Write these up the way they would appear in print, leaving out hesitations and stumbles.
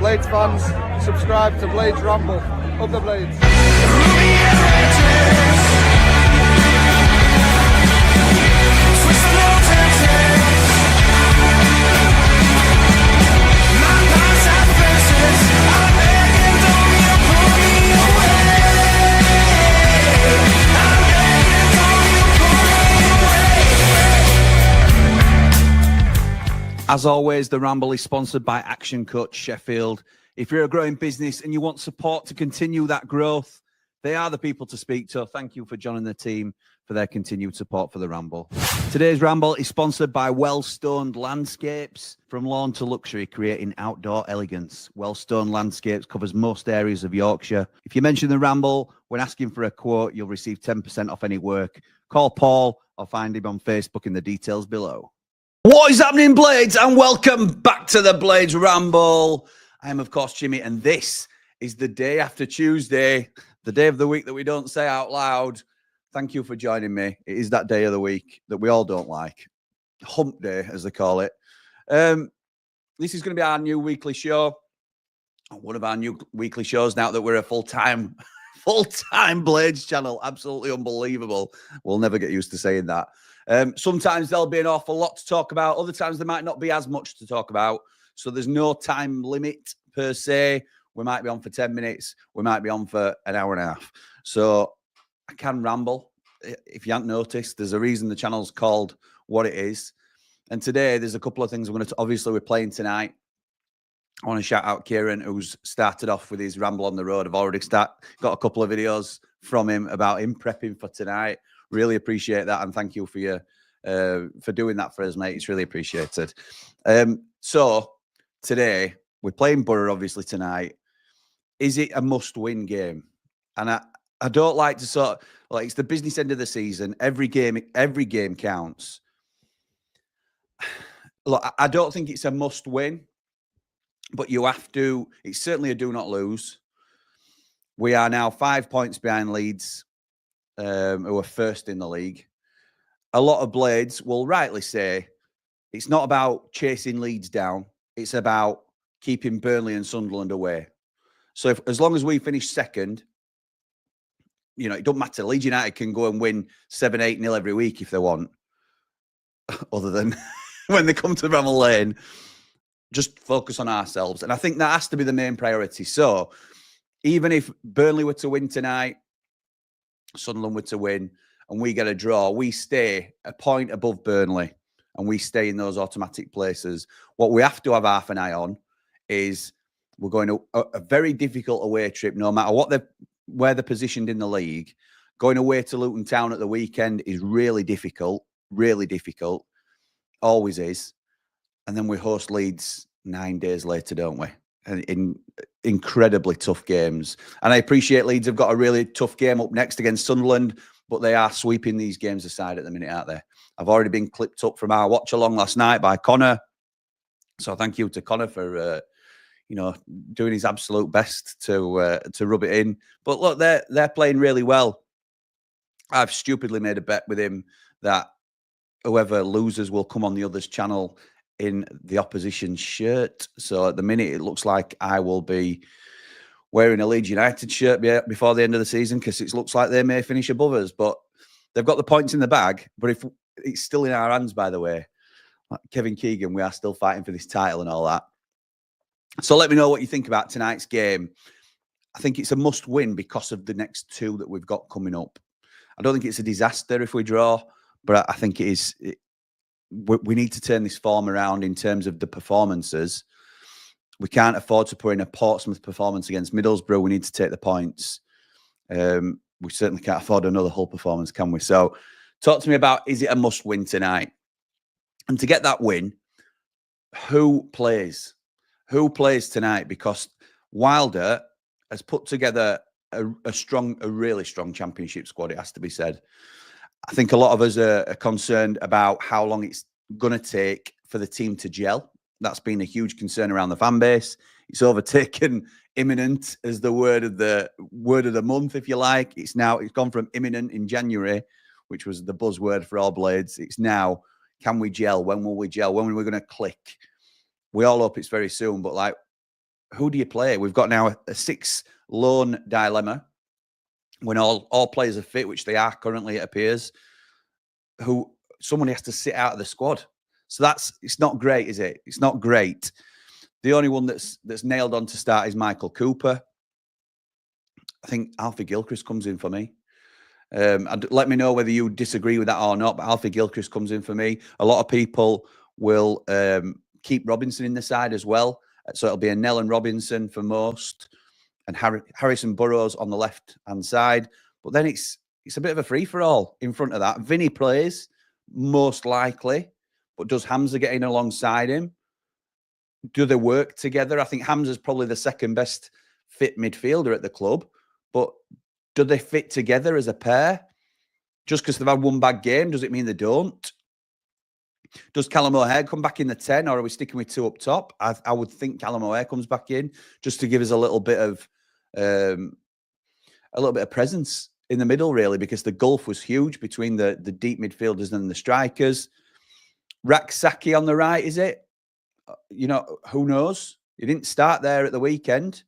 Blades fans, subscribe to Blades Ramble. Up the Blades. As always, the Ramble is sponsored by Action Coach Sheffield. If you're a growing business and you want support to continue that growth, they are the people to speak to. Thank you for joining the team for their continued support for the Ramble. Today's Ramble is sponsored by Well-Stoned Landscapes. From lawn to luxury, creating outdoor elegance. Well-Stoned Landscapes covers most areas of Yorkshire. If you mention the Ramble when asking for a quote, you'll receive 10% off any work. Call Paul or find him on Facebook in the details below. What is happening, Blades? And welcome back to the Blades Ramble. I am, of course, Jimmy, and this is the day after Tuesday, the day of the week that we don't say out loud. Thank you for joining me. It is that day of the week that we all don't like. Hump day, as they call it. This is going to be our new weekly show. One of our new weekly shows now that we're a full-time Blades channel. Absolutely unbelievable. We'll never get used to saying that. Sometimes there'll be an awful lot to talk about. Other times there might not be as much to talk about. So there's no time limit per se. We might be on for 10 minutes. We might be on for an hour and a half. So I can ramble. If you haven't noticed, there's a reason the channel's called what it is. And today there's a couple of things we're going to, obviously we're playing tonight. I want to shout out Kieran, who's started off with his Ramble on the road. I've already got a couple of videos from him about him prepping for tonight. Really appreciate that, and thank you for your for doing that for us, mate. It's really appreciated. So today we're playing Boro, obviously tonight. Is it a must-win game? And I don't like to sort of, like, it's the business end of the season. Every game counts. Look, I don't think it's a must-win, but you have to. It's certainly a do not lose. We are now 5 points behind Leeds, who are first in the league. A lot of Blades will rightly say it's not about chasing Leeds down. It's about keeping Burnley and Sunderland away. So as long as we finish second, you know, it doesn't matter. Leeds United can go and win 7-8-0 every week if they want, other than when they come to Ramble Lane. Just focus on ourselves. And I think that has to be the main priority. So even if Burnley were to win tonight, Sunderland were to win, and we get a draw, we stay a point above Burnley, and we stay in those automatic places. What we have to have half an eye on is we're going to a very difficult away trip, no matter where they're positioned in the league. Going away to Luton Town at the weekend is really difficult, always is. And then we host Leeds 9 days later, don't we? And in incredibly tough games. And I appreciate Leeds have got a really tough game up next against Sunderland, but they are sweeping these games aside at the minute, aren't they? I've already been clipped up from our watch along last night by Connor. So thank you to Connor for you know, doing his absolute best to rub it in. But look, they're playing really well. I've stupidly made a bet with him that whoever loses will come on the other's channel in the opposition shirt. So at the minute, it looks like I will be wearing a Leeds United shirt before the end of the season, because it looks like they may finish above us. But they've got the points in the bag. But if it's still in our hands, by the way, like Kevin Keegan, we are still fighting for this title and all that. So let me know what you think about tonight's game. I think it's a must-win because of the next two that we've got coming up. I don't think it's a disaster if we draw, but I think it is. We need to turn this form around in terms of the performances. We can't afford to put in a Portsmouth performance against Middlesbrough. We need to take the points. We certainly can't afford another Hull performance, can we? So talk to me about, is it a must-win tonight? And to get that win, who plays? Who plays tonight? Because Wilder has put together a really strong championship squad, it has to be said. I think a lot of us are concerned about how long it's going to take for the team to gel. That's been a huge concern around the fan base. It's overtaken imminent as the word of the month, if you like. It's gone from imminent in January, which was the buzzword for all Blades. It's now, can we gel? When will we gel? When are we going to click? We all hope it's very soon, but like, who do you play? We've got now a 6 loan dilemma when all players are fit, which they are currently, it appears, who somebody has to sit out of the squad. So it's not great, is it? It's not great. The only one that's nailed on to start is Michael Cooper. I think Alfie Gilchrist comes in for me. Let me know whether you disagree with that or not, but Alfie Gilchrist comes in for me. A lot of people will keep Robinson in the side as well. So it'll be a Nell and Robinson for most, and Harrison Burrows on the left-hand side. But then it's a bit of a free-for-all in front of that. Vinny plays, most likely, but does Hamza get in alongside him? Do they work together? I think Hamza's probably the second best fit midfielder at the club, but do they fit together as a pair? Just because they've had one bad game, does it mean they don't? Does Callum O'Hare come back in the 10, or are we sticking with 2 up top? I would think Callum O'Hare comes back in just to give us a little bit of presence in the middle, really, because the gulf was huge between the deep midfielders and the strikers. Raksaki on the right, is it? Who knows? He didn't start there at the weekend.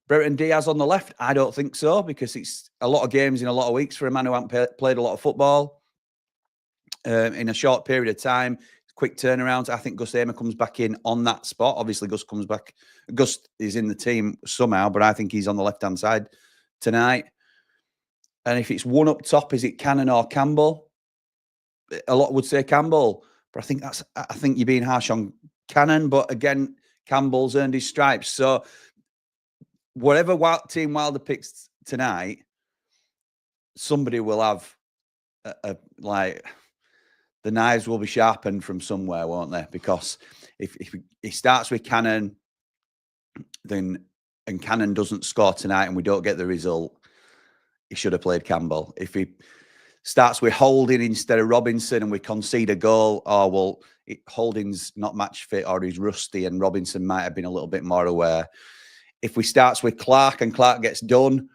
Brereton Diaz on the left? I don't think so, because it's a lot of games in a lot of weeks for a man who hasn't played a lot of football in a short period of time. Quick turnarounds. I think Gus Amer comes back in on that spot. Obviously, Gus comes back. Gus is in the team somehow, but I think he's on the left-hand side tonight. And if it's one up top, is it Cannon or Campbell? A lot would say Campbell, but I think you're being harsh on Cannon. But again, Campbell's earned his stripes. So whatever team Wilder picks tonight, somebody will have the knives will be sharpened from somewhere, won't they? Because if he starts with Cannon, and Cannon doesn't score tonight and we don't get the result, he should have played Campbell. If he starts with Holding instead of Robinson and we concede a goal, Holding's not match fit or he's rusty, and Robinson might have been a little bit more aware. If we starts with Clark and Clark gets done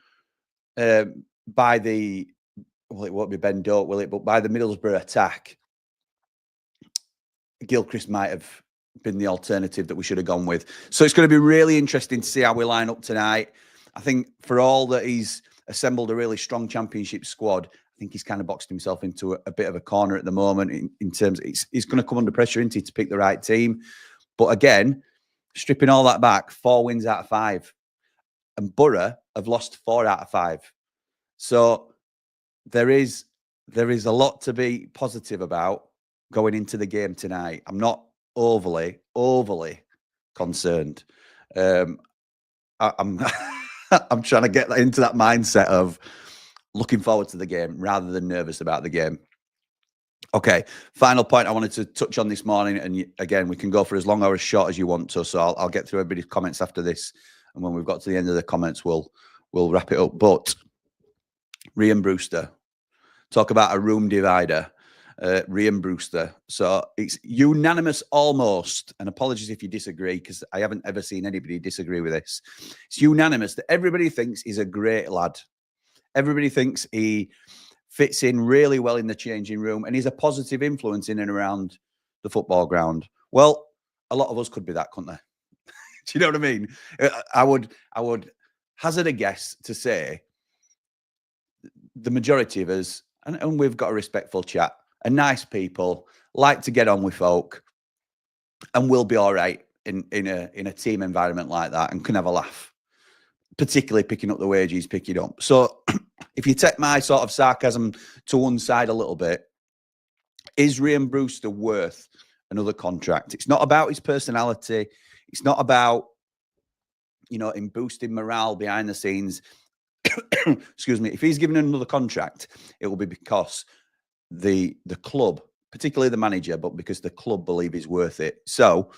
by it won't be Ben Doak, will it? But by the Middlesbrough attack, Gilchrist might have been the alternative that we should have gone with. So it's going to be really interesting to see how we line up tonight. I think for all that he's assembled a really strong championship squad, I think he's kind of boxed himself into a bit of a corner at the moment in terms of he's going to come under pressure, isn't he, to pick the right team. But again, stripping all that back, 4 wins out of 5. And Boro have lost 4 out of 5. So there is a lot to be positive about going into the game tonight. I'm not overly concerned. I'm I'm trying to get into that mindset of looking forward to the game rather than nervous about the game. Okay, final point I wanted to touch on this morning, and again, we can go for as long or as short as you want to, so I'll get through everybody's comments after this, and when we've got to the end of the comments, we'll wrap it up. But Rhian Brewster, talk about a room divider. Rhian Brewster. So it's unanimous almost, and apologies if you disagree, because I haven't ever seen anybody disagree with this. It's unanimous that everybody thinks he's a great lad. Everybody thinks he fits in really well in the changing room, and he's a positive influence in and around the football ground. Well, a lot of us could be that, couldn't they? Do you know what I mean? I would hazard a guess to say the majority of us, and we've got a respectful chat, are nice people, like to get on with folk, and we'll be all right in a team environment like that, and can have a laugh, particularly picking up the wage he's picking up. So if you take my sort of sarcasm to one side a little bit, is Rhian Brewster worth another contract? It's not about his personality. It's not about, him boosting morale behind the scenes. Excuse me. If he's given another contract, it will be because the club, particularly the manager, but because the club believe he's worth it. So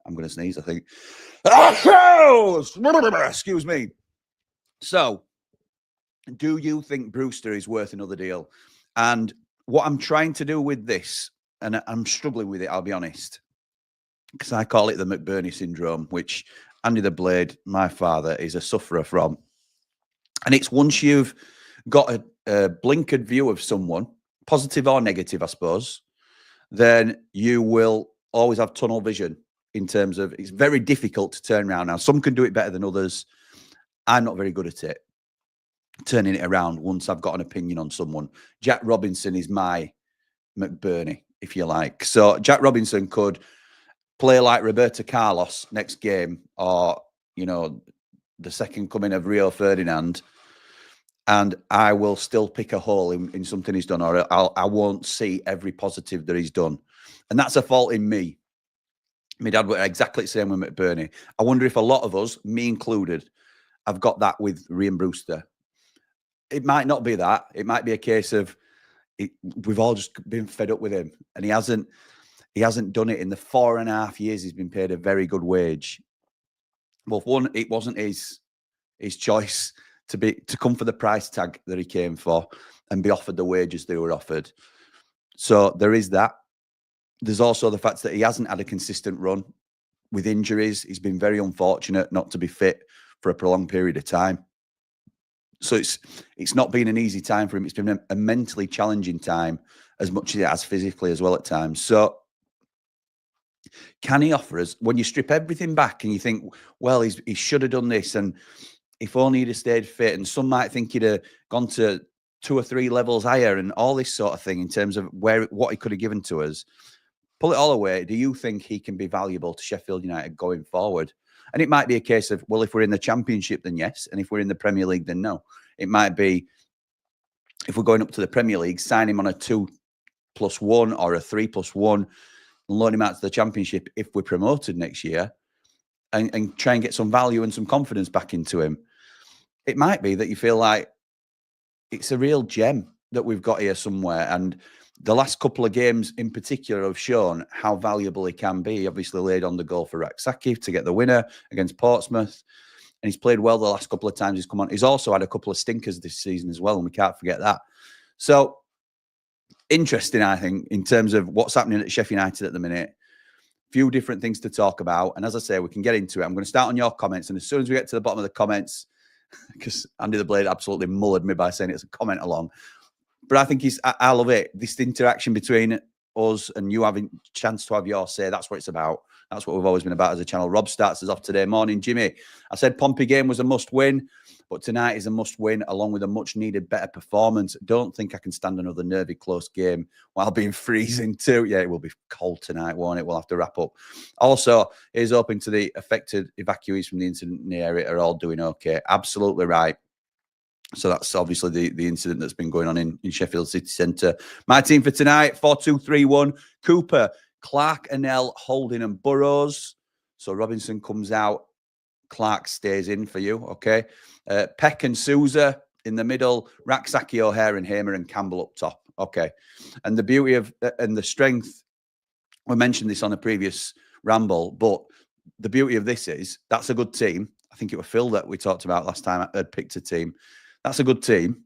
I'm going to sneeze, I think. Excuse me. So do you think Brewster is worth another deal? And what I'm trying to do with this, and I'm struggling with it, I'll be honest, because I call it the McBurney syndrome, which Andy the Blade, my father, is a sufferer from. And it's once you've got a blinkered view of someone, positive or negative, I suppose, then you will always have tunnel vision. in terms of it's very difficult to turn around. Now, some can do it better than others. I'm not very good at it, turning it around once I've got an opinion on someone. Jack Robinson is my McBurney, if you like. So Jack Robinson could play like Roberto Carlos next game, or, you know, the second coming of Rio Ferdinand, and I will still pick a hole in something he's done, or I won't see every positive that he's done. And that's a fault in me. My dad were exactly the same with McBurney. I wonder if a lot of us, me included, have got that with Rhian Brewster. It might not be that. It might be a case of we've all just been fed up with him, and he hasn't done it in the 4.5 years he's been paid a very good wage. Well, one, it wasn't his choice to come for the price tag that he came for and be offered the wages they were offered. So there is that. There's also the fact that he hasn't had a consistent run with injuries. He's been very unfortunate not to be fit for a prolonged period of time. So it's not been an easy time for him. It's been a mentally challenging time as much as it has physically as well at times. So can he offer us, when you strip everything back and you think, well, he should have done this, and if only he'd have stayed fit, and some might think he'd have gone to 2 or 3 levels higher and all this sort of thing in terms of what he could have given to us. Pull it all away. Do you think he can be valuable to Sheffield United going forward? And it might be a case of, well, if we're in the Championship, then yes. And if we're in the Premier League, then no. It might be, if we're going up to the Premier League, sign him on a 2+1 or a 3+1 and loan him out to the Championship if we're promoted next year, and try and get some value and some confidence back into him. It might be that you feel like it's a real gem that we've got here somewhere. And the last couple of games in particular have shown how valuable he can be. He obviously laid on the goal for Raksaki to get the winner against Portsmouth. And he's played well the last couple of times he's come on. He's also had a couple of stinkers this season as well, and we can't forget that. So, interesting, I think, in terms of what's happening at Sheffield United at the minute. Few different things to talk about. And as I say, we can get into it. I'm going to start on your comments. And as soon as we get to the bottom of the comments, because Andy the Blade absolutely mullered me by saying it's a comment along. But I think I love it. This interaction between us and you having a chance to have your say. That's what it's about. That's what we've always been about as a channel. Rob starts us off today. Morning, Jimmy. I said Pompey game was a must win, but tonight is a must win along with a much needed better performance. Don't think I can stand another nervy close game while being freezing too. Yeah, it will be cold tonight, won't it? We'll have to wrap up. Also, here's hoping to the affected evacuees from the incident in the area are all doing okay. Absolutely right. So that's obviously the incident that's been going on in Sheffield City Centre. My team for tonight, 4-2-3-1. Cooper, Clark, Anel, Holding and Burrows. So Robinson comes out. Clark stays in for you, okay? Peck and Souza in the middle. Raksaki, O'Hare and Hamer and Campbell up top. Okay. And the beauty of and the strength, we mentioned this on a previous ramble, but the beauty of this is that's a good team. I think it was Phil that we talked about last time I'd picked a team. That's a good team.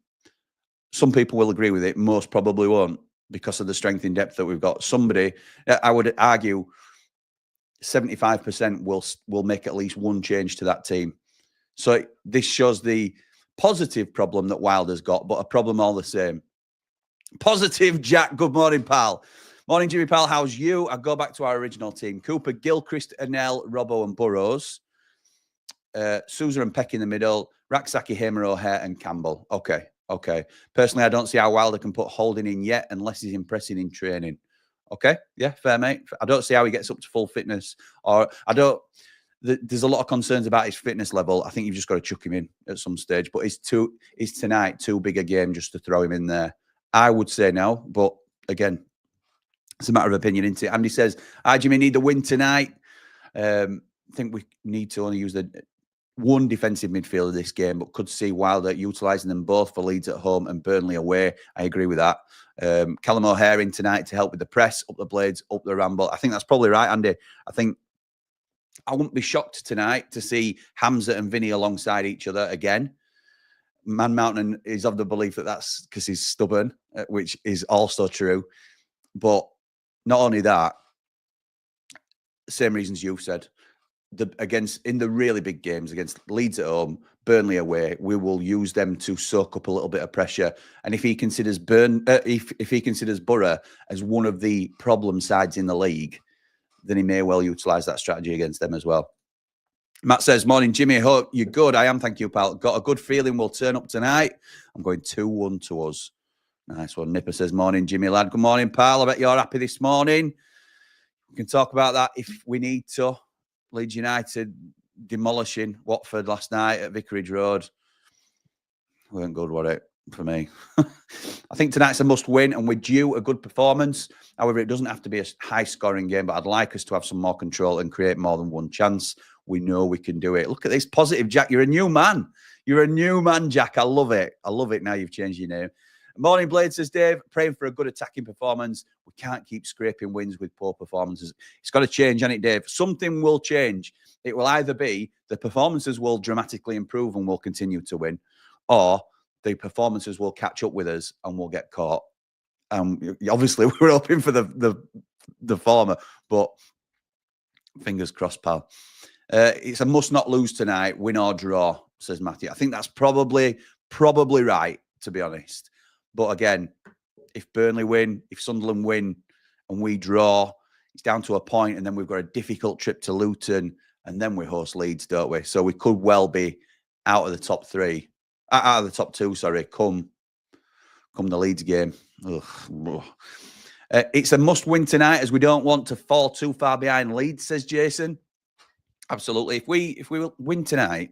Some people will agree with it. Most probably won't, because of the strength in depth that we've got. Somebody, I would argue, 75% will make at least one change to that team. So this shows the positive problem that Wilder's got, but a problem all the same. Positive, Jack. Good morning, pal. Morning, Jimmy, pal. How's you? I go back to our original team. Cooper, Gilchrist, Anel, Robbo and Burrows. Souza and Peck in the middle. Raksaki, Hamer, O'Hare and Campbell. Okay. Personally, I don't see how Wilder can put Holding in yet unless he's impressing in training. Okay. Yeah, fair, mate. I don't see how he gets up to full fitness. Or there's a lot of concerns about his fitness level. I think you've just got to chuck him in at some stage. But is tonight too big a game just to throw him in there? I would say no. But again, it's a matter of opinion, isn't it? Andy says, Jimmy, need the win tonight. I think we need to only use the one defensive midfielder this game, but could see Wilder utilising them both for Leeds at home and Burnley away. I agree with that. Callum O'Hare in tonight to help with the press, up the Blades, up the Ramble. I think that's probably right, Andy. I think I wouldn't be shocked tonight to see Hamza and Vinny alongside each other again. Man Mountain is of the belief that that's because he's stubborn, which is also true. But not only that, same reasons you've said. In the really big games against Leeds at home, Burnley away, we will use them to soak up a little bit of pressure. And if he considers if he considers Boro as one of the problem sides in the league, then he may well utilise that strategy against them as well. Matt says, morning, Jimmy. Hope you're good. I am, thank you, pal. Got a good feeling we'll turn up tonight. I'm going 2-1 to us. Nice one. Nipper says, morning, Jimmy, lad. Good morning, pal. I bet you're happy this morning. We can talk about that if we need to. Leeds United demolishing Watford last night at Vicarage Road. Weren't good, were it, for me? I think tonight's a must-win, and we're due a good performance. However, it doesn't have to be a high-scoring game, but I'd like us to have some more control and create more than one chance. We know we can do it. Look at this positive, Jack. You're a new man. You're a new man, Jack. I love it. I love it now you've changed your name. Morning, Blade, says Dave. Praying for a good attacking performance. We can't keep scraping wins with poor performances. It's got to change, hasn't it, Dave? Something will change. It will either be the performances will dramatically improve and we'll continue to win, or the performances will catch up with us and we'll get caught. Obviously, we're hoping for the former, but fingers crossed, pal. It's a must not lose tonight, win or draw, says Matthew. I think that's probably right, to be honest. But again, if Burnley win, if Sunderland win, and we draw, it's down to a point, and then we've got a difficult trip to Luton, and then we host Leeds, don't we? So we could well be out of the top three, out of the top two, sorry, come the Leeds game. Ugh. It's a must-win tonight, as we don't want to fall too far behind Leeds, says Jason. Absolutely. If we win tonight,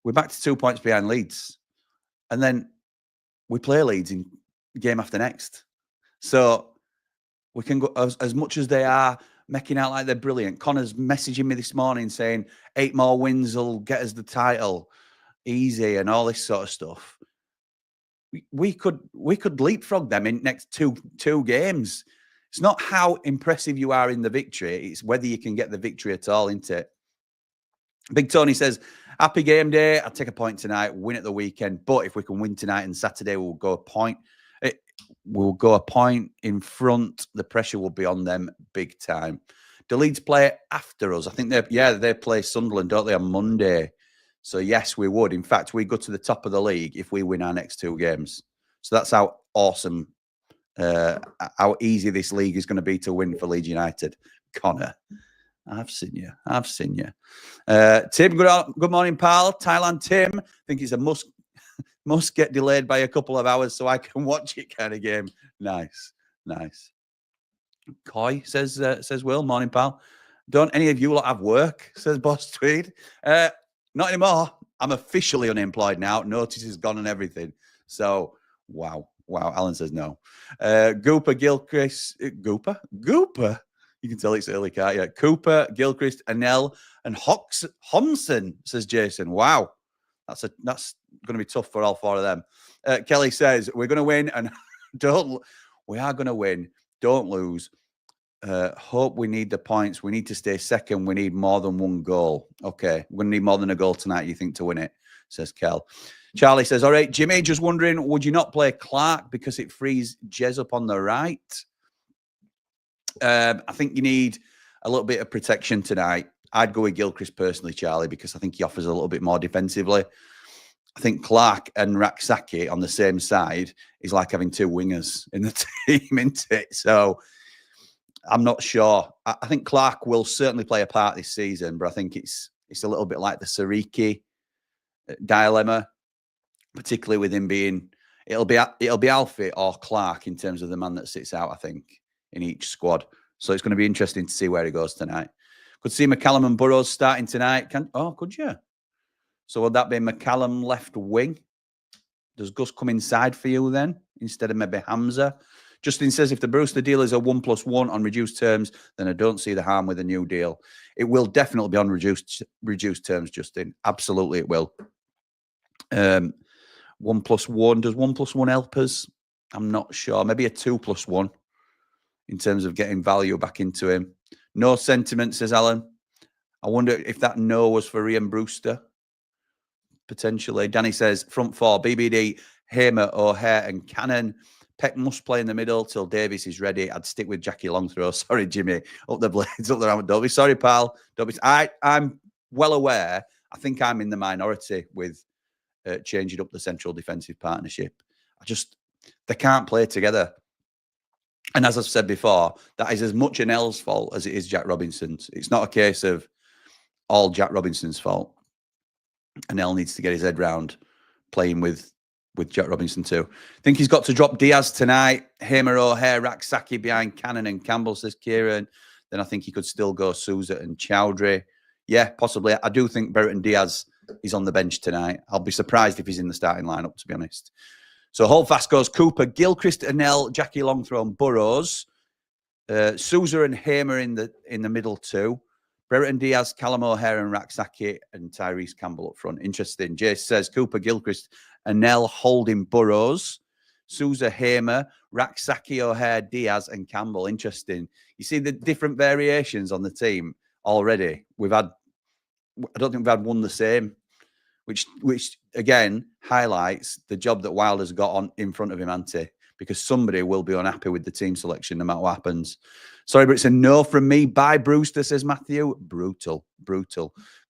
we're back to 2 points behind Leeds, and then we play Leeds in game after next. So we can go as much as they are making out like they're brilliant. Connor's messaging me this morning saying 8 more wins will get us the title, easy, and all this sort of stuff. We could leapfrog them in next two games. It's not how impressive you are in the victory; it's whether you can get the victory at all, isn't it? Big Tony says, happy game day. I'll take a point tonight, win at the weekend. But if we can win tonight and Saturday, we'll go a point. We'll go a point in front. The pressure will be on them big time. Do Leeds play after us? I think they play Sunderland, don't they, on Monday? So yes, we would. In fact, we go to the top of the league if we win our next 2 games. So that's how awesome, how easy this league is going to be to win for Leeds United. Connor, I've seen you. Tim, good morning, pal. Thailand Tim, I think it's a must get delayed by a couple of hours so I can watch it kind of game. Nice. Coy says Will, morning, pal. Don't any of you lot have work, says Boss Tweed. Not anymore. I'm officially unemployed now. Notice is gone and everything. So, wow. Alan says no. Gooper, Gilchrist, Gooper. You can tell it's early, can't you? Cooper, Gilchrist, Anel, and Homson, says Jason. Wow. That's going to be tough for all 4 of them. Kelly says, we're going to win and we are going to win. Don't lose. Hope we need the points. We need to stay second. We need more than 1 goal. Okay. We're going to need more than a goal tonight, you think, to win it, says Kel. Charlie says, all right, Jimmy, just wondering, would you not play Clark because it frees Jez up on the right? I think you need a little bit of protection tonight. I'd go with Gilchrist personally, Charlie, because I think he offers a little bit more defensively. I think Clark and Raksaki on the same side is like having 2 wingers in the team, isn't it? So I'm not sure. I think Clark will certainly play a part this season, but I think it's a little bit like the Sariki dilemma, particularly with him being it'll be Alfie or Clark in terms of the man that sits out, I think, in each squad. So it's going to be interesting to see where he goes tonight. Could see McCallum and Burrows starting tonight. Could you? So would that be McCallum left wing? Does Gus come inside for you then, instead of maybe Hamza? Justin says, if the Brewster deal is a 1+1 on reduced terms, then I don't see the harm with a new deal. It will definitely be on reduced terms, Justin. Absolutely it will. 1+1. Does 1+1 help us? I'm not sure. Maybe a 2+1 in terms of getting value back into him. No sentiment, says Alan. I wonder if that no was for Rhian Brewster. Potentially. Danny says, front 4, BBD, Hamer, O'Hare and Cannon. Peck must play in the middle till Davies is ready. I'd stick with Jackie Longthrow. Sorry, Jimmy. Up the blades, up the ramble. Don't be sorry, pal. Don't be. I'm well aware. I think I'm in the minority with changing up the central defensive partnership. They can't play together. And as I've said before, that is as much Nell's fault as it is Jack Robinson's. It's not a case of all Jack Robinson's fault. Nell needs to get his head round playing with Jack Robinson too. I think he's got to drop Diaz tonight. Hamer, O'Hare, Raksaki behind Cannon and Campbell, says Kieran. Then I think he could still go Sousa and Chowdhury. Yeah, possibly. I do think Brereton Diaz is on the bench tonight. I'll be surprised if he's in the starting lineup, to be honest. So Holdfast goes Cooper, Gilchrist, Anel, Jackie Longthrow, Burrows, Sousa and Hamer in the middle two. Brereton Diaz, Callum O'Hare and Raksaki and Tyrese Campbell up front. Interesting. Jace says Cooper, Gilchrist, Anel, Holding, Burrows, Sousa, Hamer, Raksaki, O'Hare, Diaz and Campbell. Interesting. You see the different variations on the team already. I don't think we've had one the same, which again highlights the job that Wilder's got on in front of him, Ante, because somebody will be unhappy with the team selection no matter what happens. Sorry, but it's a no from me. Bye, Brewster, says Matthew. Brutal.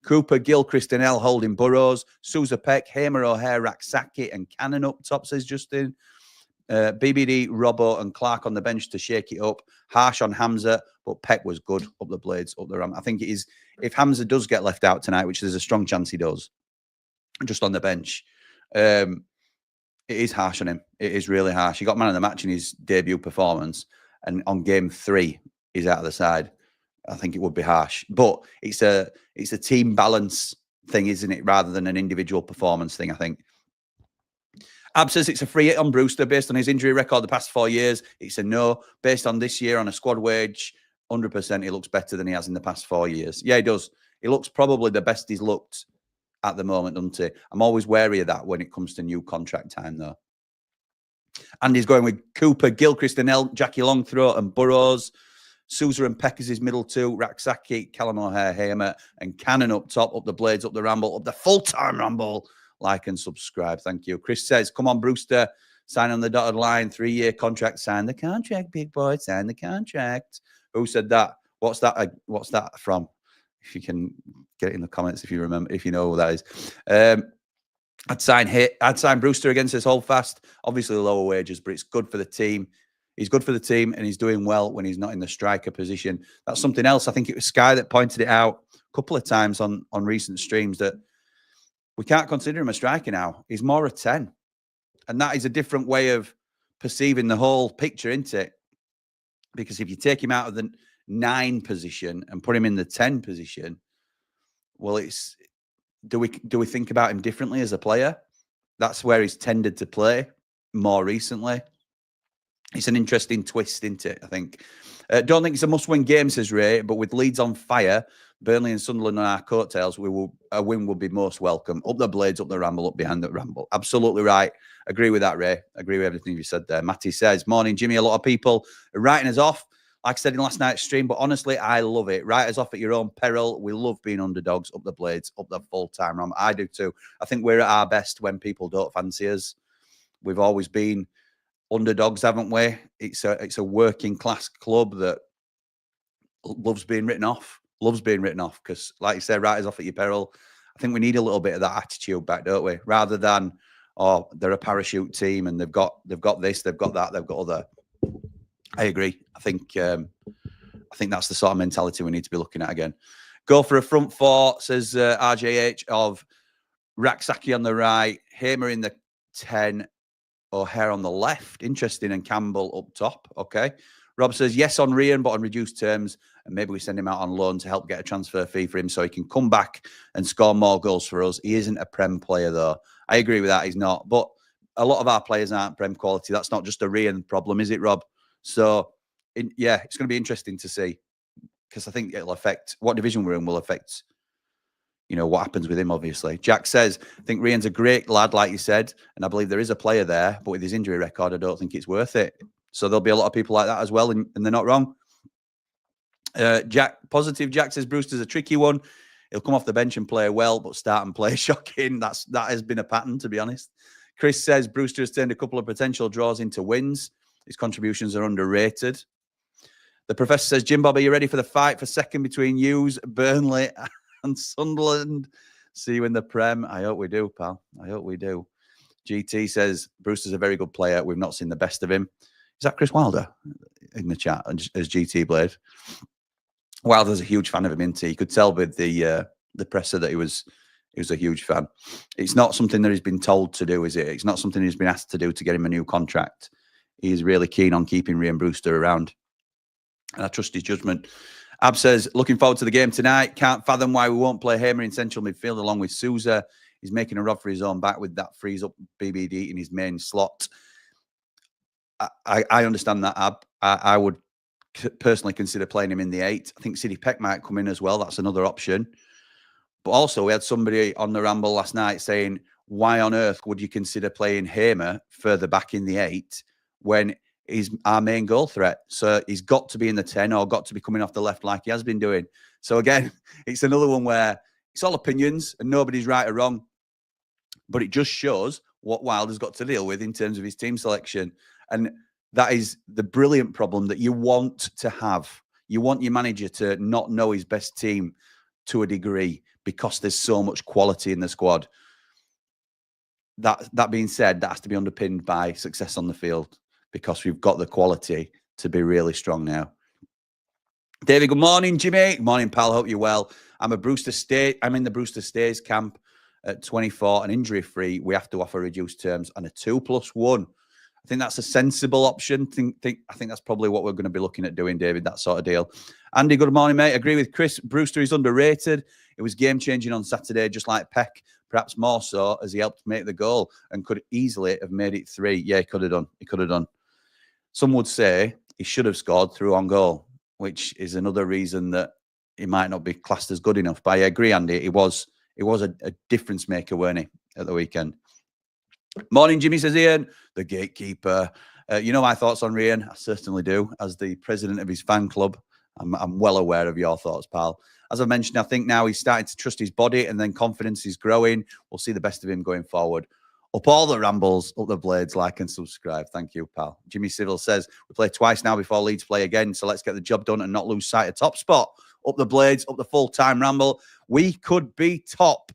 Cooper, Gilchrist, and L Holding, Burrows, Sousa Peck, Hamer, O'Hare, Raksaki, and Cannon up top, says Justin. BBD, Robbo, and Clark on the bench to shake it up. Harsh on Hamza, but Peck was good up the blades, up the ramp. I think it is, if Hamza does get left out tonight, which there's a strong chance he does, just on the bench, it is harsh on him. It is really harsh. He got man of the match in his debut performance, and on game 3, he's out of the side. I think it would be harsh, but it's a team balance thing, isn't it, rather than an individual performance thing, I think. Ab says it's a free hit on Brewster based on his injury record the past 4 years. It's a no. Based on this year on a squad wage, 100% he looks better than he has in the past 4 years. Yeah, he does. He looks probably the best he's looked at the moment, doesn't he? I'm always wary of that when it comes to new contract time, though. Andy's going with Cooper, Gilchrist, and L, Jackie Longthrow, and Burrows. Sousa and Peck is his middle two. Raksaki, Callum O'Hare, Hamer, and Cannon up top, up the blades, up the ramble, up the full-time ramble. Like and subscribe. Thank you. Chris says, come on, Brewster. Sign on the dotted line. 3-year contract. Sign the contract, big boy. Sign the contract. Who said that? What's that from? If you can get it in the comments, if you remember, if you know who that is. I'd sign Brewster against his Holdfast. Obviously lower wages, but it's good for the team. He's good for the team, and he's doing well when he's not in the striker position. That's something else. I think it was Sky that pointed it out a couple of times on recent streams, that we can't consider him a striker now. He's more a 10. And that is a different way of perceiving the whole picture, isn't it? Because if you take him out of the 9 position and put him in the 10 position, well, it's do we think about him differently as a player? That's where he's tended to play more recently. It's an interesting twist, isn't it? I think. Don't think it's a must-win game, says Ray, but with Leeds on fire, Burnley and Sunderland on our coattails, a win would be most welcome. Up the blades, up the ramble, up behind the ramble. Absolutely right. Agree with that, Ray. Agree with everything you said there. Matty says, morning, Jimmy. A lot of people are writing us off, like I said in last night's stream, but honestly, I love it. Write us off at your own peril. We love being underdogs, up the blades, up the full-time ramble. I do too. I think we're at our best when people don't fancy us. We've always been underdogs, haven't we? It's a working class club that loves being written off. Because, like you said, write us off at your peril. I think we need a little bit of that attitude back, don't we? Rather than, oh, they're a parachute team and they've got this, they've got that, they've got other. I agree. I think that's the sort of mentality we need to be looking at again. Go for a front 4, says RJH, of Raksaki on the right, Hamer in the 10, O'Hare on the left. Interesting. And Campbell up top. Okay. Rob says, yes on Rhian, but on reduced terms. And maybe we send him out on loan to help get a transfer fee for him so he can come back and score more goals for us. He isn't a Prem player, though. I agree with that. He's not. But a lot of our players aren't Prem quality. That's not just a Rhian problem, is it, Rob? So, yeah, it's going to be interesting to see, because I think it'll affect what division we're in, will affect, you know, what happens with him, obviously. Jack says, I think Rhian's a great lad, like you said, and I believe there is a player there, but with his injury record, I don't think it's worth it. So there'll be a lot of people like that as well, and they're not wrong. Positive Jack says, Brewster's a tricky one. He'll come off the bench and play well, but start and play shocking. That has been a pattern, to be honest. Chris says, Brewster has turned a couple of potential draws into wins. His contributions are underrated. The professor says, Jim Bob, are you ready for the fight for second between yous, Burnley and Sunderland? See you in the Prem. I hope we do, pal. I hope we do. GT says, Brewster's a very good player. We've not seen the best of him. Is that Chris Wilder in the chat as GT Blade? Wilder's a huge fan of him, isn't he? You could tell with the presser that he was a huge fan. It's not something that he's been told to do, is it? It's not something he's been asked to do to get him a new contract. He's really keen on keeping Rhian Brewster around. And I trust his judgment. Ab says, looking forward to the game tonight. Can't fathom why we won't play Hamer in central midfield along with Sousa. He's making a rod for his own back with that frees up BBD in his main slot. I understand that, Ab. I would personally consider playing him in the 8. I think Sidney Peck might come in as well. That's another option. But also, we had somebody on the Ramble last night saying, why on earth would you consider playing Hamer further back in the 8 when he's our main goal threat? So he's got to be in the 10 or got to be coming off the left like he has been doing. So again, it's another one where it's all opinions and nobody's right or wrong. But it just shows what Wilder's got to deal with in terms of his team selection. And that is the brilliant problem that you want to have. You want your manager to not know his best team to a degree because there's so much quality in the squad. That being said, that has to be underpinned by success on the field because we've got the quality to be really strong now. David, good morning, Jimmy. Good morning, pal. Hope you're well. I'm in the Brewster Stays camp at 24 and injury-free. We have to offer reduced terms and a 2+1. I think that's a sensible option. I think that's probably what we're going to be looking at doing, David, that sort of deal. Andy, good morning, mate. Agree with Chris. Brewster is underrated. It was game-changing on Saturday, just like Peck, perhaps more so, as he helped make the goal and could easily have made it 3. Yeah, he could have done. He could have done. Some would say he should have scored through on goal, which is another reason that he might not be classed as good enough. But I agree, Andy. He was a difference maker, weren't he, at the weekend? Morning, Jimmy, says Ian, the gatekeeper. You know my thoughts on Rhian? I certainly do. As the president of his fan club, I'm well aware of your thoughts, pal. As I mentioned, I think now he's starting to trust his body and then confidence is growing. We'll see the best of him going forward. Up all the rambles, up the blades, like and subscribe. Thank you, pal. Jimmy Civil says, we play twice now before Leeds play again, so let's get the job done and not lose sight of top spot. Up the blades, up the full-time ramble. We could be top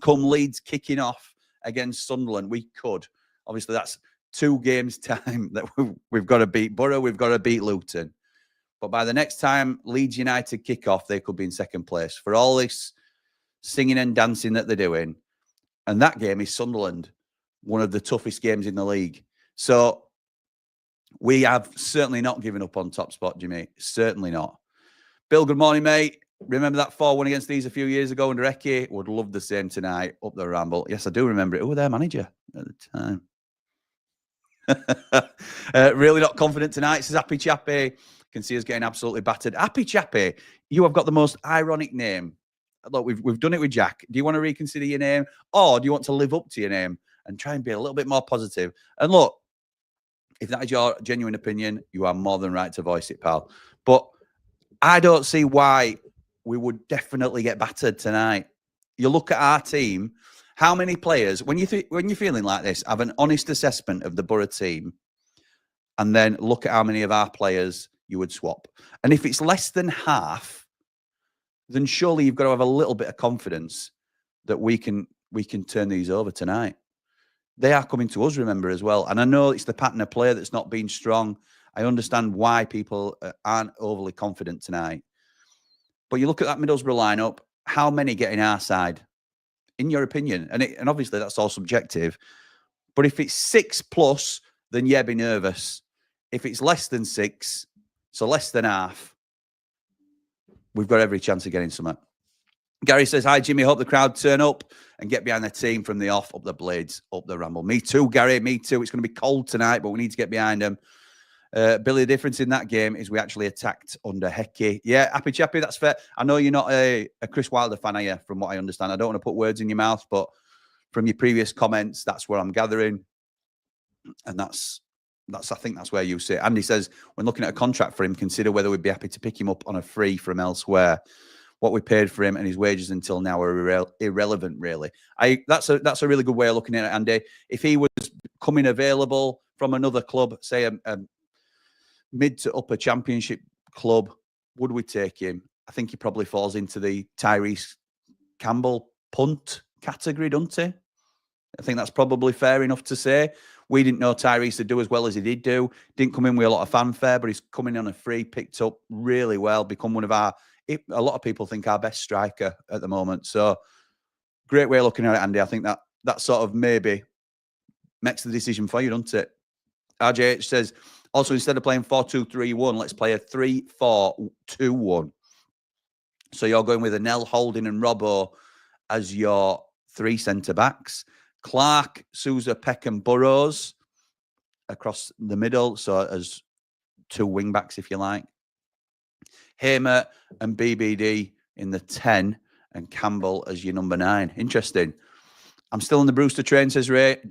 come Leeds kicking off against Sunderland. We could. Obviously, that's 2 games' time that we've got to beat Boro, we've got to beat Luton. But by the next time Leeds United kick off, they could be in second place. For all this singing and dancing that they're doing, and that game is Sunderland, one of the toughest games in the league. So we have certainly not given up on top spot, Jimmy. Certainly not. Bill, good morning, mate. Remember that 4-1 against these a few years ago under Eki? Would love the same tonight. Up the Ramble. Yes, I do remember it. Who was their manager at the time? Really not confident tonight, says Happy Chappy. Can see us getting absolutely battered. Happy Chappy, you have got the most ironic name. Look, we've done it with Jack. Do you want to reconsider your name? Or do you want to live up to your name and try and be a little bit more positive? And look, if that is your genuine opinion, you are more than right to voice it, pal. But I don't see why we would definitely get battered tonight. You look at our team, how many players, when you're feeling like this, have an honest assessment of the Boro team, and then look at how many of our players you would swap. And if it's less than half, then surely you've got to have a little bit of confidence that we can turn these over tonight. They are coming to us, remember, as well. And I know it's the pattern of play that's not been strong. I understand why people aren't overly confident tonight. But you look at that Middlesbrough lineup, how many get in our side, in your opinion? And obviously that's all subjective. But if it's 6+, then yeah, be nervous. If it's less than 6, so less than half, we've got every chance of getting something. Gary says, hi, Jimmy. Hope the crowd turn up and get behind the team from the off, up the blades, up the Ramble. Me too, Gary. Me too. It's going to be cold tonight, but we need to get behind them. Billy, the difference in that game is we actually attacked under Hecky. Yeah, Happy Chappy, that's fair. I know you're not a Chris Wilder fan, are you, from what I understand? I don't want to put words in your mouth, but from your previous comments, that's where I'm gathering. And I think that's where you sit. Andy says, when looking at a contract for him, consider whether we'd be happy to pick him up on a free from elsewhere. What we paid for him and his wages until now are irrelevant, really. That's a really good way of looking at it, Andy. If he was coming available from another club, say a mid to upper championship club, would we take him? I think he probably falls into the Tyrese Campbell punt category, doesn't he? I think that's probably fair enough to say. We didn't know Tyrese would do as well as he did do. Didn't come in with a lot of fanfare, but he's coming on a free, picked up really well, become one of a lot of people think our best striker at the moment. So great way of looking at it, Andy. I think that sort of maybe makes the decision for you, doesn't it? RJH says, also, instead of playing 4-2-3-1, let's play a 3-4-2-1. So you're going with Anel, Holding and Robbo as your 3 centre-backs. Clark, Sousa, Peck and Burrows across the middle. So as 2 wing-backs, if you like. Hamer and BBD in the 10 and Campbell as your number 9. Interesting. I'm still on the Brewster train, says Ray.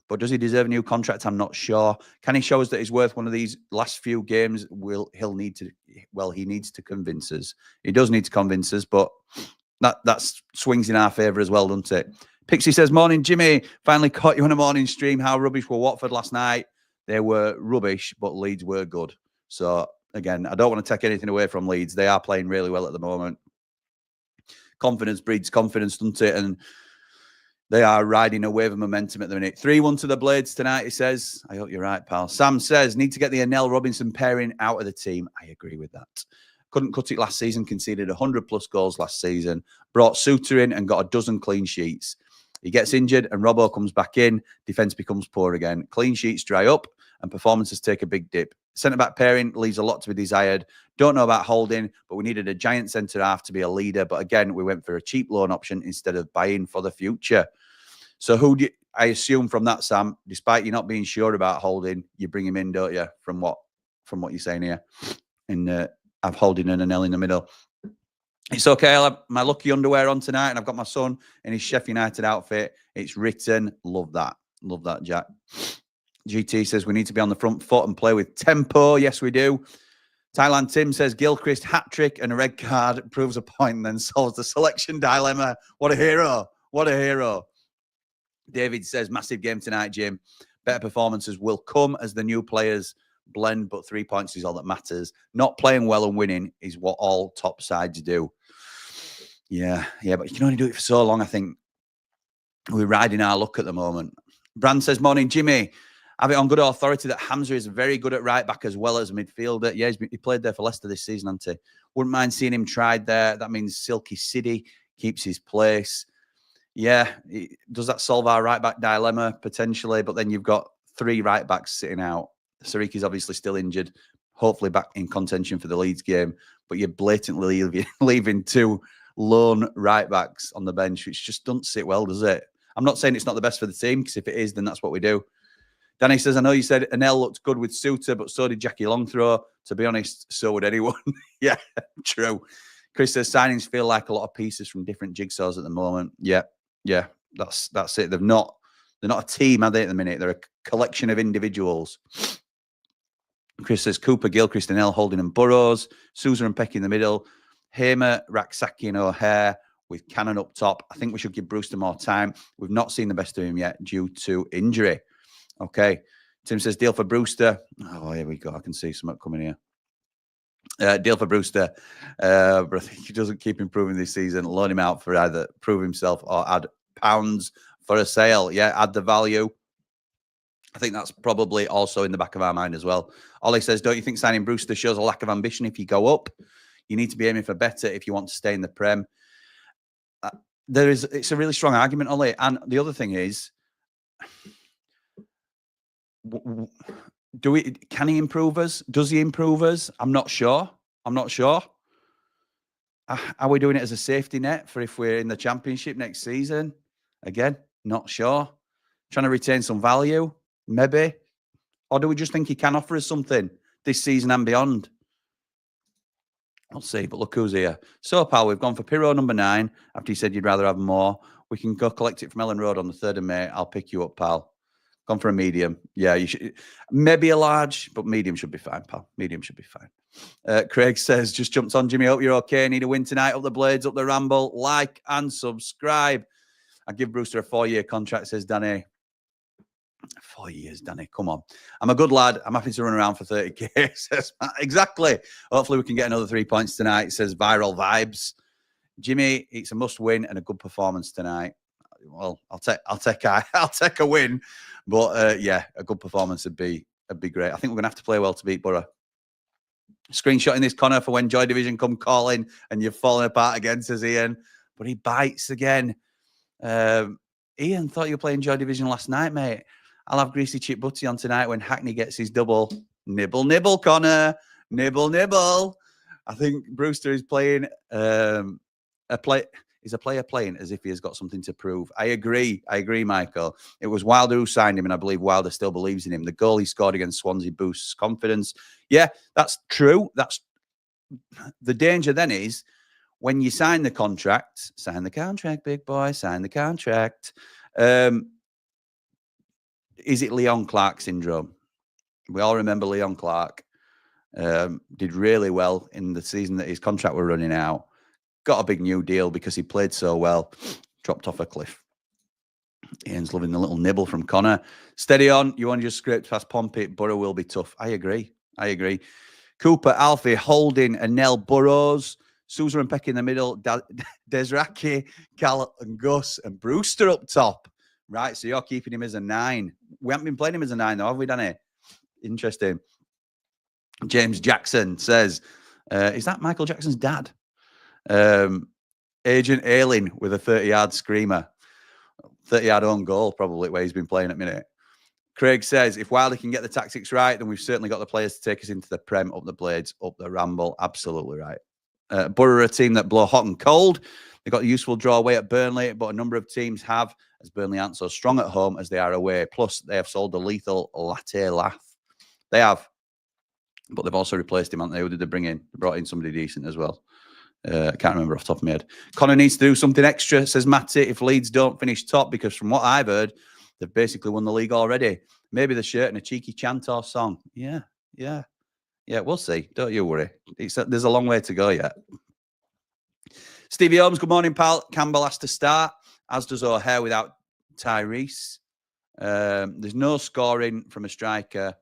But does he deserve a new contract? I'm not sure. Can he show us that he's worth one of these last few games? He needs to convince us. He does need to convince us, but that swings in our favour as well, doesn't it? Pixie says, morning, Jimmy. Finally caught you on a morning stream. How rubbish were Watford last night? They were rubbish, but Leeds were good. So, again, I don't want to take anything away from Leeds. They are playing really well at the moment. Confidence breeds confidence, doesn't it? And they are riding a wave of momentum at the minute. 3-1 to the Blades tonight, he says. I hope you're right, pal. Sam says, need to get the Anel Robinson pairing out of the team. I agree with that. Couldn't cut it last season, conceded 100+ goals last season. Brought Suter in and got a dozen clean sheets. He gets injured and Robbo comes back in. Defence becomes poor again. Clean sheets dry up and performances take a big dip. Centre-back pairing leaves a lot to be desired. Don't know about Holding, but we needed a giant centre-half to be a leader. But again, we went for a cheap loan option instead of buying for the future. So I assume from that, Sam, despite you not being sure about Holding, you bring him in, don't you? From what you're saying here, I've Holding and Anel in the middle. It's okay. I'll have my lucky underwear on tonight, and I've got my son in his Sheffield United outfit. It's written. Love that. Love that, Jack. GT says we need to be on the front foot and play with tempo. Yes, we do. Thailand Tim says Gilchrist hat-trick and a red card proves a point and then solves the selection dilemma. What a hero. What a hero. David says, massive game tonight, Jim. Better performances will come as the new players blend, but 3 points is all that matters. Not playing well and winning is what all top sides do. Yeah, but you can only do it for so long, I think. We're riding our luck at the moment. Brand says, morning, Jimmy. Have it on good authority that Hamza is very good at right back as well as midfielder. Yeah, he played there for Leicester this season, hasn't he? Wouldn't mind seeing him tried there. That means Silky City keeps his place. Yeah, does that solve our right back dilemma? Potentially, but then you've got 3 right backs sitting out. Sariki's obviously still injured, hopefully back in contention for the Leeds game, but you're blatantly leaving 2 lone right backs on the bench, which just doesn't sit well, does it? I'm not saying it's not the best for the team, because if it is, then that's what we do. Danny says, I know you said Anel looked good with Suter, but so did Jackie Longthrow. To be honest, so would anyone. Yeah, true. Chris says, signings feel like a lot of pieces from different jigsaws at the moment. Yeah, that's it. They're not a team, are they, at the minute? They're a collection of individuals. Chris says, Cooper, Gilchrist, Anel, Holding and Burrows. Sousa and Peck in the middle. Hamer, Raksaki and O'Hare with Cannon up top. I think we should give Brewster more time. We've not seen the best of him yet due to injury. Okay. Tim says, deal for Brewster. Oh, here we go. I can see something coming here. Deal for Brewster. But I think he doesn't keep improving this season. Loan him out for either prove himself or add pounds for a sale. Yeah, add the value. I think that's probably also in the back of our mind as well. Ollie says, don't you think signing Brewster shows a lack of ambition if you go up? You need to be aiming for better if you want to stay in the Prem. It's a really strong argument, Ollie. And the other thing is, can he improve us? Does he improve us? I'm not sure. Are we doing it as a safety net for if we're in the Championship next season? Again, not sure. Trying to retain some value, maybe. Or do we just think he can offer us something this season and beyond? We'll see, but look who's here. So, pal, we've gone for Pirro number 9. After you said you'd rather have more, we can go collect it from Ellen Road on the 3rd of May. I'll pick you up, pal. Gone for a medium. Yeah, you should. Maybe a large, but medium should be fine, pal. Medium should be fine. Craig says, just jumped on, Jimmy. Hope you're okay. Need a win tonight. Up the Blades, up the Ramble. Like and subscribe. I give Brewster a 4-year contract, says Danny. 4 years, Danny. Come on. I'm a good lad. I'm happy to run around for 30k, says Matt. Exactly. Hopefully we can get another 3 points tonight, says Viral Vibes. Jimmy, it's a must win and a good performance tonight. well, I'll take a win. But yeah, a good performance would be great. I think we're gonna have to play well to beat Boro. Screenshotting this, Connor, for when Joy Division come calling and you've fallen apart against us, Ian. But he bites again. Ian, thought you were playing Joy Division last night, mate. I'll have greasy chip butty on tonight when Hackney gets his double. Nibble, nibble, Connor. Nibble, nibble. I think Brewster is playing He's a player playing as if he has got something to prove. I agree, Michael. It was Wilder who signed him, and I believe Wilder still believes in him. The goal he scored against Swansea boosts confidence. Yeah, that's true. That's the danger then is when you sign the contract, big boy, sign the contract. Is it Leon Clark syndrome? We all remember Leon Clark did really well in the season that his contract were running out. Got a big new deal because he played so well. Dropped off a cliff. Ian's loving the little nibble from Connor. Steady on. You want to just scrape past Pompey. Boro will be tough. I agree. Cooper, Alfie, Holding, and Nell Burrows. Sousa and Peck in the middle. Desraki, Cal and Gus, and Brewster up top. Right, so you're keeping him as a 9. We haven't been playing him as a 9, though, have we, Danny? Interesting. James Jackson says, is that Michael Jackson's dad? Agent Ailing with a 30-yard screamer. 30-yard own goal, probably, where he's been playing at minute. Craig says, if Wilder can get the tactics right, then we've certainly got the players to take us into the Prem, up the Blades, up the Ramble. Absolutely right. Boro are a team that blow hot and cold. They got a useful draw away at Burnley, but a number of teams have, as Burnley aren't so strong at home as they are away. Plus, they have sold the lethal Latte Laugh. They have. But they've also replaced him, haven't they? Who did they bring in? They brought in somebody decent as well. I can't remember off the top of my head. Connor needs to do something extra, says Matty, if Leeds don't finish top, because from what I've heard, they've basically won the league already. Maybe the shirt and a cheeky chant or song. Yeah, we'll see. Don't you worry. There's a long way to go yet. Stevie Holmes, good morning, pal. Campbell has to start, as does O'Hare without Tyrese. There's no scoring from a striker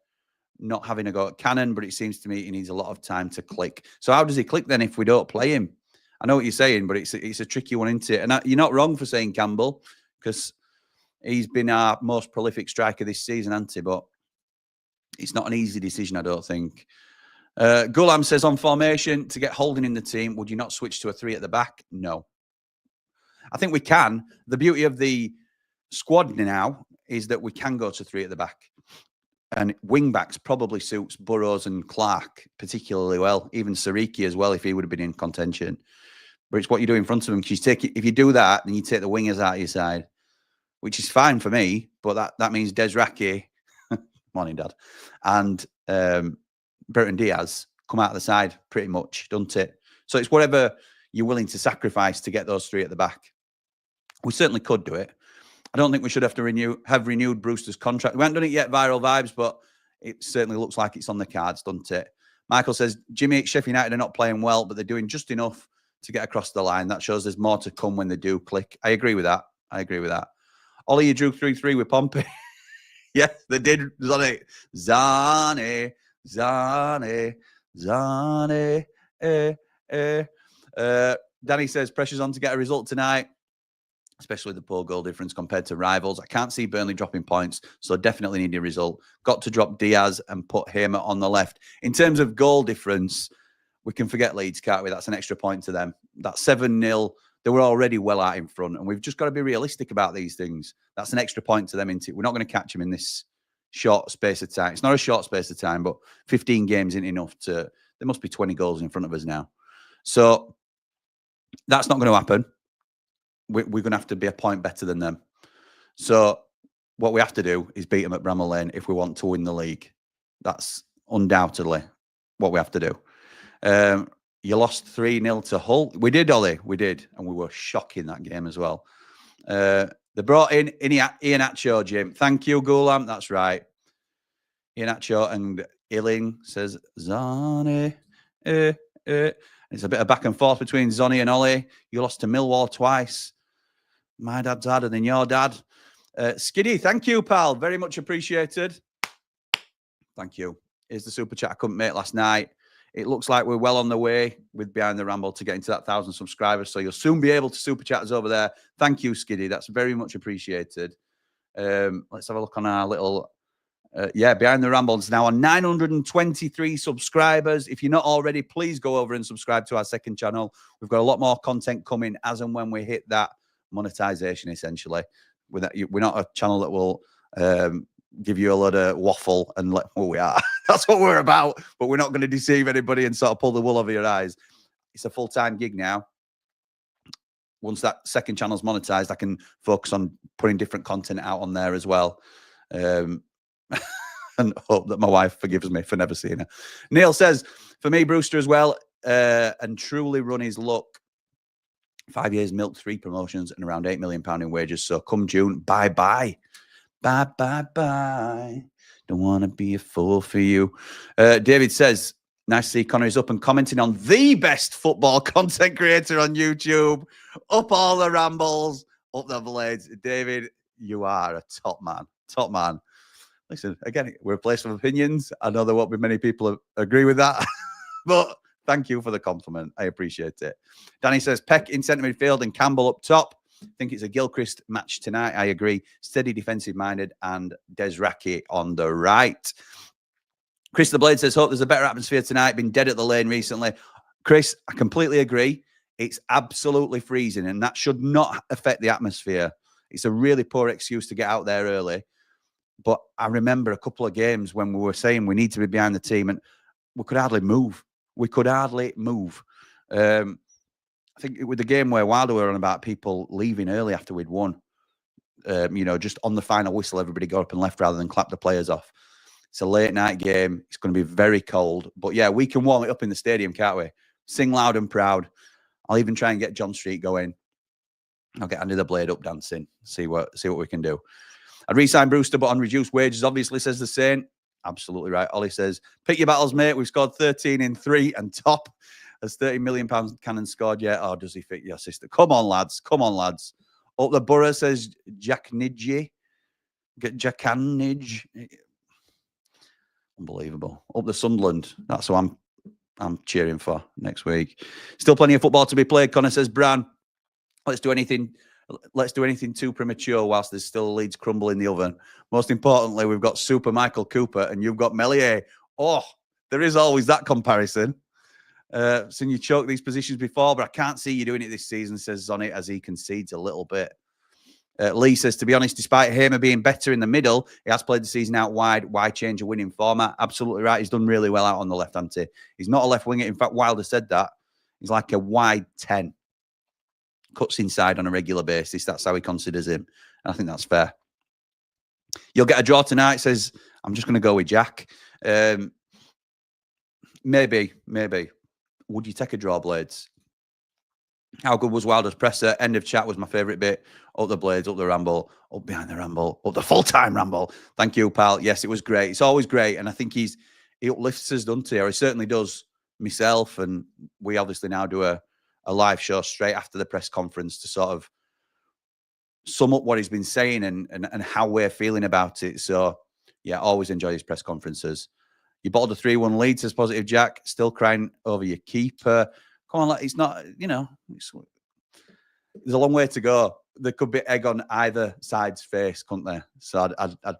not having a go at Cannon, but it seems to me he needs a lot of time to click. So how does he click then if we don't play him? I know what you're saying, but it's a tricky one, isn't it? And you're not wrong for saying Campbell, because he's been our most prolific striker this season, hasn't he? But it's not an easy decision, I don't think. Gulam says, on formation, to get Holding in the team, would you not switch to a 3 at the back? No. I think we can. The beauty of the squad now is that we can go to 3 at the back. And wing-backs probably suits Burrows and Clark particularly well, even Sariki as well, if he would have been in contention. But it's what you do in front of him. If you do that, then you take the wingers out of your side, which is fine for me, but that means Desraki, morning, Dad, and Burton Diaz come out of the side pretty much, doesn't it? So it's whatever you're willing to sacrifice to get those 3 at the back. We certainly could do it. I don't think we should have to have renewed Brewster's contract. We haven't done it yet, Viral Vibes, but it certainly looks like it's on the cards, doesn't it? Michael says, Jimmy, Sheffield United are not playing well, but they're doing just enough to get across the line. That shows there's more to come when they do click. I agree with that. Ollie, you drew 3-3 with Pompey. Yes, they did. Zane. Danny says, pressure's on to get a result tonight, especially the poor goal difference compared to rivals. I can't see Burnley dropping points, so definitely need a result. Got to drop Diaz and put Hamer on the left. In terms of goal difference, we can forget Leeds, can't we? That's an extra point to them. That 7-0, they were already well out in front, and we've just got to be realistic about these things. That's an extra point to them, isn't it? We're not going to catch them in this short space of time. It's not a short space of time, but 15 games isn't enough to... There must be 20 goals in front of us now. So that's not going to happen. We're going to have to be a point better than them. So what we have to do is beat them at Bramall Lane if we want to win the league. That's undoubtedly what we have to do. You lost 3-0 to Hull. We did, Ollie. We did. And we were shocking that game as well. They brought in Ian Acho, Jim. Thank you, Gulam. That's right. Ian Acho and Illing says, Zani. It's a bit of back and forth between Zonny and Ollie. You lost to Millwall twice. My dad's harder than your dad. Skiddy, thank you, pal. Very much appreciated. Thank you. Here's the super chat I couldn't make last night. it looks like we're well on the way with Behind the Ramble to getting to that 1,000 subscribers. So you'll soon be able to super chat us over there. Thank you, Skiddy. That's very much appreciated. Let's have a look on our little... Behind the Ramble is now on 923 subscribers. If you're not already, please go over and subscribe to our second channel. We've got a lot more content coming as and when we hit that monetization, essentially. We're not a channel that will give you a lot of waffle and we are. That's what we're about. But we're not going to deceive anybody and sort of pull the wool over your eyes. It's a full-time gig now. Once that second channel's monetized, I can focus on putting different content out on there as well. And hope that my wife forgives me for never seeing her. Neil says, for me, Brewster as well, and truly run his luck. 5 years, milked 3 promotions and around £8 million in wages. So come June, bye-bye. Bye-bye-bye. Don't want to be a fool for you. David says, nice to see Connor is up and commenting on the best football content creator on YouTube. Up all the rambles, up the blades. David, you are a top man. Top man. Listen, again, we're a place of opinions. I know there won't be many people who agree with that, but thank you for the compliment. I appreciate it. Danny says, Peck in centre midfield and Campbell up top. I think it's a Gilchrist match tonight. I agree. Steady, defensive-minded, and Desraki on the right. Chris the Blade says, hope there's a better atmosphere tonight. Been dead at the lane recently. Chris, I completely agree. It's absolutely freezing, and that should not affect the atmosphere. It's a really poor excuse to get out there early. But I remember a couple of games when we were saying we need to be behind the team, and we could hardly move. We could hardly move. I think with the game where Wilder were on about people leaving early after we'd won, just on the final whistle, everybody got up and left rather than clap the players off. It's a late night game. It's going to be very cold. But yeah, we can warm it up in the stadium, can't we? Sing loud and proud. I'll even try and get John Street going. I'll get Andy the Blade up dancing. See what we can do. I'd re-sign Brewster, but on reduced wages, obviously, says the same. Absolutely right. Ollie says, pick your battles, mate. We've scored 13 in 3 and top. Has £30 million cannon scored yet? Or does he fit your sister? Come on, lads. Come on, lads. Up the Boro, says Jack Nidji. Get Jackanidge. Unbelievable. Up the Sunderland. That's who I'm cheering for next week. Still plenty of football to be played. Connor says, Bran, let's do anything too premature whilst there's still a Leeds crumble in the oven. Most importantly, we've got Super Michael Cooper and you've got Melier. Oh, there is always that comparison. Seen you choke these positions before, but I can't see you doing it this season, says Zonit, as he concedes a little bit. Lee says, to be honest, despite Hamer being better in the middle, he has played the season out wide. Why change a winning format? Absolutely right. He's done really well out on the left, hasn't he? He's not a left winger. In fact, Wilder said that. He's like a wide 10. Cuts inside on a regular basis. That's how he considers him. And I think that's fair. You'll get a draw tonight, says, I'm just going to go with Jack. Maybe. Would you take a draw, Blades? How good was Wilder's presser? End of chat was my favourite bit. Up the Blades, up the Ramble, up behind the Ramble, up the full-time Ramble. Thank you, pal. Yes, it was great. It's always great. And I think he uplifts us, doesn't he? Or he certainly does myself. And we obviously now do a live show straight after the press conference to sort of sum up what he's been saying and how we're feeling about it. So, yeah, always enjoy his press conferences. You bottled a 3-1 lead, says Positive Jack. Still crying over your keeper. Come on, it's not, there's a long way to go. There could be egg on either side's face, couldn't there? So I'd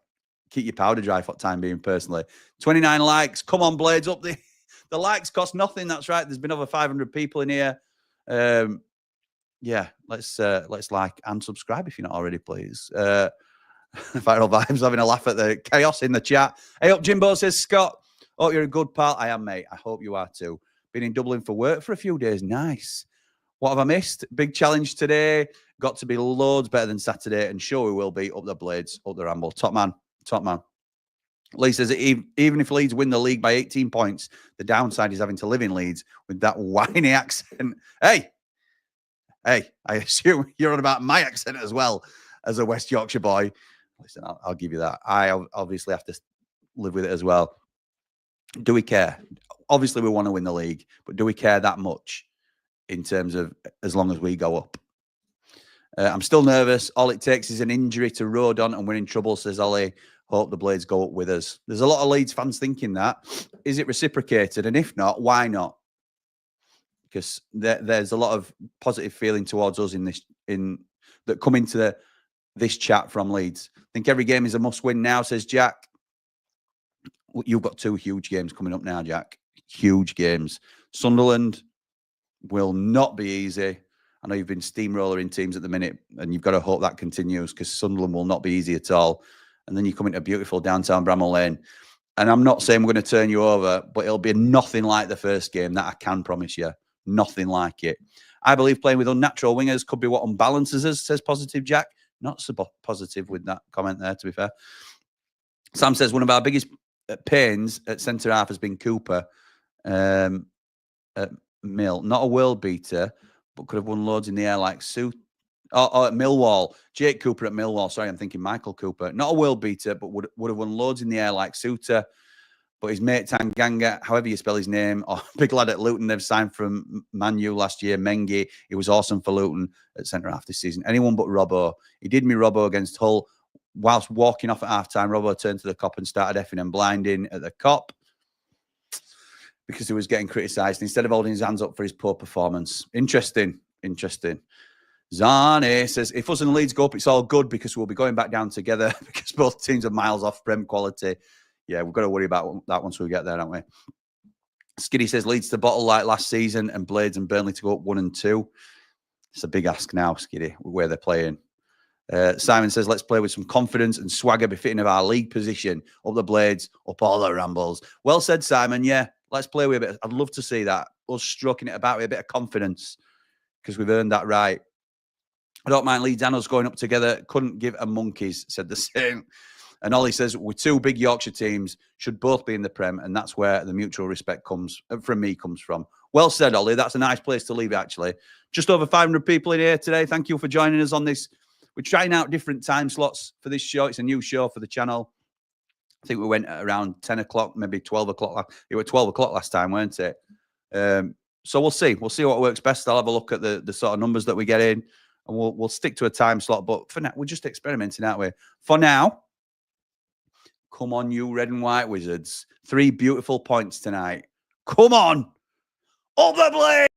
keep your powder dry for the time being, personally. 29 likes. Come on, Blades, up the likes cost nothing. That's right. There's been over 500 people in here. Yeah, let's like and subscribe if you're not already, please. Viral Vibes having a laugh at the chaos in the chat. Hey up, Jimbo, says Scott. Oh, you're a good pal. I am, mate. I hope you are too. Been in Dublin for work for a few days. Nice. What have I missed? Big challenge today. Got to be loads better than Saturday, and sure we will be. Up the Blades, up the Ramble. Top man. Lee says, even if Leeds win the league by 18 points, the downside is having to live in Leeds with that whiny accent. Hey, I assume you're on about my accent as well as a West Yorkshire boy. Listen, I'll give you that. I obviously have to live with it as well. Do we care? Obviously, we want to win the league, but do we care that much in terms of as long as we go up? I'm still nervous. All it takes is an injury to Rodon and we're in trouble, says Ollie. Hope the Blades go up with us. There's a lot of Leeds fans thinking that. Is it reciprocated? And if not, why not? Because there's a lot of positive feeling towards us that come into this chat from Leeds. I think every game is a must-win now, says Jack. You've got 2 huge games coming up now, Jack. Huge games. Sunderland will not be easy. I know you've been steamrolling teams at the minute, and you've got to hope that continues because Sunderland will not be easy at all. And then you come into beautiful downtown Bramall Lane. And I'm not saying we're going to turn you over, but it'll be nothing like the first game. That I can promise you. Nothing like it. I believe playing with unnatural wingers could be what unbalances us, says Positive Jack. Not so positive with that comment there, to be fair. Sam says one of our biggest pains at centre-half has been Cooper at Mill. Not a world beater, but could have won loads in the air like Sue. Oh, at Millwall. Jake Cooper at Millwall. Sorry, I'm thinking Michael Cooper. Not a world beater, but would have won loads in the air like Suter. But his mate Tanganga, however you spell his name, big lad at Luton, they've signed from Man U last year, Mengi. He was awesome for Luton at centre-half this season. Anyone but Robbo. He did me Robbo against Hull. Whilst walking off at half-time, Robbo turned to the cop and started effing and blinding at the cop because he was getting criticised instead of holding his hands up for his poor performance. Interesting. Zane says, if us and Leeds go up, it's all good because we'll be going back down together because both teams are miles off Prem quality. Yeah, we've got to worry about that once we get there, don't we? Skiddy says, Leeds to bottle like last season and Blades and Burnley to go up 1 and 2. It's a big ask now, Skiddy, where they're playing. Simon says, let's play with some confidence and swagger befitting of our league position. Up the Blades, up all the Rambles. Well said, Simon. Yeah, let's play with a bit. I'd love to see that. Us stroking it about with a bit of confidence because we've earned that right. I don't mind Leeds and us going up together. Couldn't give a monkeys, said the same. And Ollie says, we're 2 big Yorkshire teams, should both be in the Prem, and that's where the mutual respect comes from. Well said, Ollie. That's a nice place to leave it, actually. Just over 500 people in here today. Thank you for joining us on this. We're trying out different time slots for this show. It's a new show for the channel. I think we went at around 10 o'clock, maybe 12 o'clock. It was 12 o'clock last time, weren't it? So we'll see. We'll see what works best. I'll have a look at the sort of numbers that we get in, and we'll stick to a time slot. But for now, we're just experimenting, aren't we? For now, come on, you red and white wizards. 3 beautiful points tonight. Come on. Up the Blade!